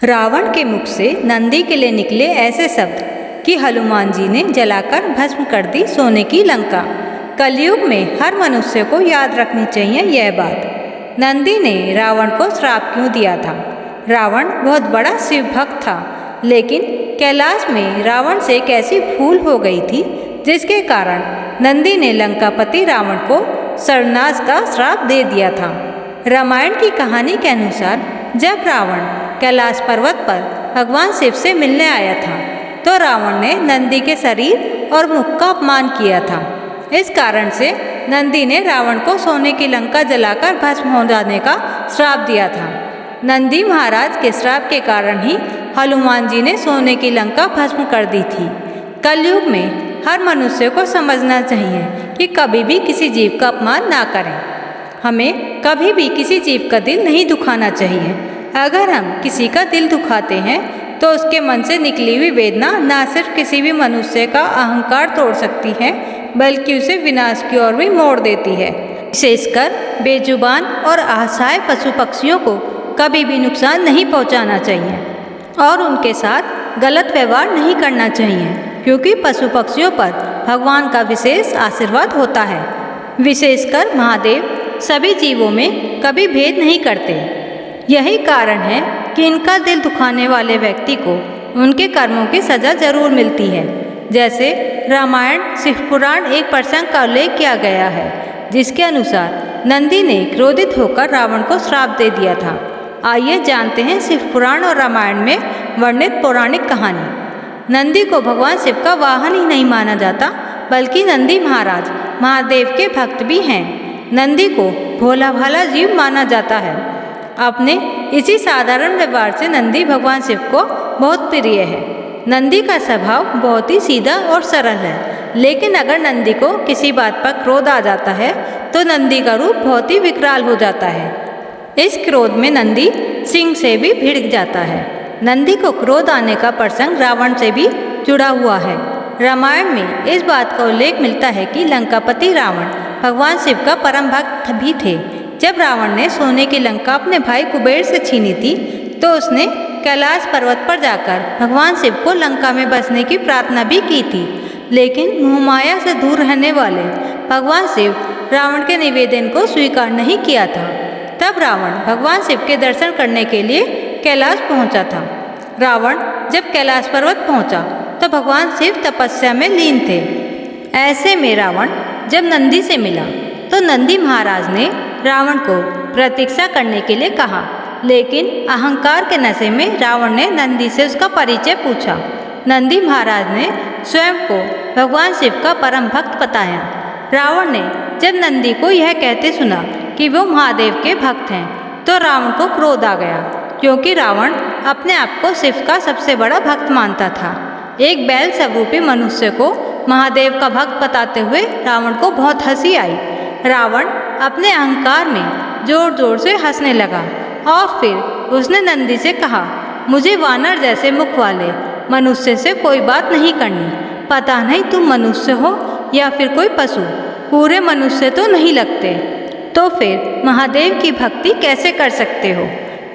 रावण के मुख से नंदी के लिए निकले ऐसे शब्द कि हनुमान जी ने जलाकर भस्म कर दी सोने की लंका। कलयुग में हर मनुष्य को याद रखनी चाहिए यह बात। नंदी ने रावण को श्राप क्यों दिया था? रावण बहुत बड़ा शिव भक्त था, लेकिन कैलाश में रावण से एक ऐसी भूल हो गई थी जिसके कारण नंदी ने लंकापति रावण को सर्वनाश का श्राप दे दिया था। रामायण की कहानी के अनुसार जब रावण कैलाश पर्वत पर भगवान शिव से मिलने आया था तो रावण ने नंदी के शरीर और मुख का अपमान किया था। इस कारण से नंदी ने रावण को सोने की लंका जलाकर भस्म हो जाने का श्राप दिया था। नंदी महाराज के श्राप के कारण ही हनुमान जी ने सोने की लंका भस्म कर दी थी। कलयुग में हर मनुष्य को समझना चाहिए कि कभी भी किसी जीव का अपमान ना करें। हमें कभी भी किसी जीव का दिल नहीं दुखाना चाहिए। अगर हम किसी का दिल दुखाते हैं तो उसके मन से निकली हुई वेदना न सिर्फ किसी भी मनुष्य का अहंकार तोड़ सकती है, बल्कि उसे विनाश की ओर भी मोड़ देती है। विशेषकर बेजुबान और असहाय पशु पक्षियों को कभी भी नुकसान नहीं पहुंचाना चाहिए और उनके साथ गलत व्यवहार नहीं करना चाहिए, क्योंकि पशु पक्षियों पर भगवान का विशेष आशीर्वाद होता है। विशेषकर महादेव सभी जीवों में कभी भेद नहीं करते। यही कारण है कि इनका दिल दुखाने वाले व्यक्ति को उनके कर्मों की सजा जरूर मिलती है। जैसे रामायण शिव पुराण एक प्रसंग का उल्लेख किया गया है, जिसके अनुसार नंदी ने क्रोधित होकर रावण को श्राप दे दिया था। आइए जानते हैं शिव पुराण और रामायण में वर्णित पौराणिक कहानी। नंदी को भगवान शिव का वाहन ही नहीं माना जाता, बल्कि नंदी महाराज महादेव के भक्त भी हैं। नंदी को भोला भाला जीव माना जाता है। अपने इसी साधारण व्यवहार से नंदी भगवान शिव को बहुत प्रिय है। नंदी का स्वभाव बहुत ही सीधा और सरल है, लेकिन अगर नंदी को किसी बात पर क्रोध आ जाता है तो नंदी का रूप बहुत ही विकराल हो जाता है। इस क्रोध में नंदी सिंह से भी भिड़ जाता है। नंदी को क्रोध आने का प्रसंग रावण से भी जुड़ा हुआ है। रामायण में इस बात का उल्लेख मिलता है कि लंकापति रावण भगवान शिव का परम भक्त भी थे। जब रावण ने सोने की लंका अपने भाई कुबेर से छीनी थी तो उसने कैलाश पर्वत पर जाकर भगवान शिव को लंका में बसने की प्रार्थना भी की थी, लेकिन मोहमाया से दूर रहने वाले भगवान शिव रावण के निवेदन को स्वीकार नहीं किया था। तब रावण भगवान शिव के दर्शन करने के लिए कैलाश पहुंचा था। रावण जब कैलाश पर्वत पहुंचा तो भगवान शिव तपस्या में लीन थे। ऐसे में रावण जब नंदी से मिला तो नंदी महाराज ने रावण को प्रतीक्षा करने के लिए कहा, लेकिन अहंकार के नशे में रावण ने नंदी से उसका परिचय पूछा। नंदी महाराज ने स्वयं को भगवान शिव का परम भक्त बताया। रावण ने जब नंदी को यह कहते सुना कि वो महादेव के भक्त हैं तो रावण को क्रोध आ गया, क्योंकि रावण अपने आप को शिव का सबसे बड़ा भक्त मानता था। एक बैल स्वरूपी मनुष्य को महादेव का भक्त बताते हुए रावण को बहुत हंसी आई। रावण अपने अहंकार में जोर जोर से हंसने लगा और फिर उसने नंदी से कहा, मुझे वानर जैसे मुख वाले मनुष्य से कोई बात नहीं करनी। पता नहीं तुम मनुष्य हो या फिर कोई पशु, पूरे मनुष्य तो नहीं लगते, तो फिर महादेव की भक्ति कैसे कर सकते हो?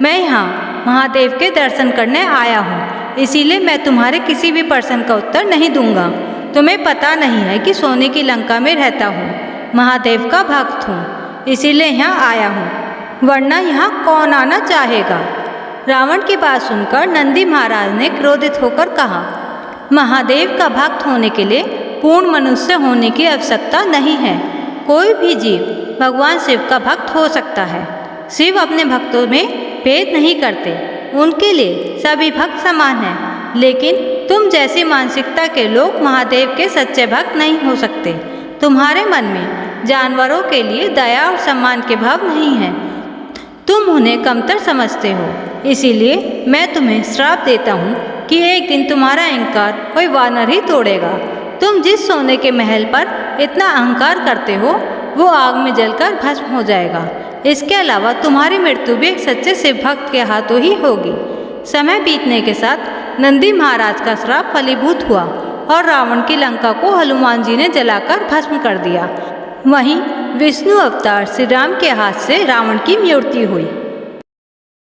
मैं यहाँ महादेव के दर्शन करने आया हूँ, इसीलिए मैं तुम्हारे किसी भी प्रश्न का उत्तर नहीं दूंगा। तुम्हें पता नहीं है कि सोने की लंका में रहता हूँ, महादेव का भक्त हूँ, इसीलिए यहाँ आया हूँ, वरना यहाँ कौन आना चाहेगा? रावण की बात सुनकर नंदी महाराज ने क्रोधित होकर कहा, महादेव का भक्त होने के लिए पूर्ण मनुष्य होने की आवश्यकता नहीं है। कोई भी जीव भगवान शिव का भक्त हो सकता है। शिव अपने भक्तों में भेद नहीं करते, उनके लिए सभी भक्त समान हैं। लेकिन तुम जैसी मानसिकता के लोग महादेव के सच्चे भक्त नहीं हो सकते। तुम्हारे मन में जानवरों के लिए दया और सम्मान के भाव नहीं है। तुम उन्हें कमतर समझते हो, इसीलिए मैं तुम्हें श्राप देता हूँ कि एक दिन तुम्हारा अहंकार कोई वानर ही तोड़ेगा। तुम जिस सोने के महल पर इतना अहंकार करते हो वो आग में जलकर भस्म हो जाएगा। इसके अलावा तुम्हारी मृत्यु भी एक सच्चे शिव भक्त के हाथों ही होगी। समय बीतने के साथ नंदी महाराज का श्राप फलीभूत हुआ और रावण की लंका को हनुमान जी ने जलाकर भस्म कर दिया। वहीं विष्णु अवतार श्री राम के हाथ से रावण की मृत्यु हुई।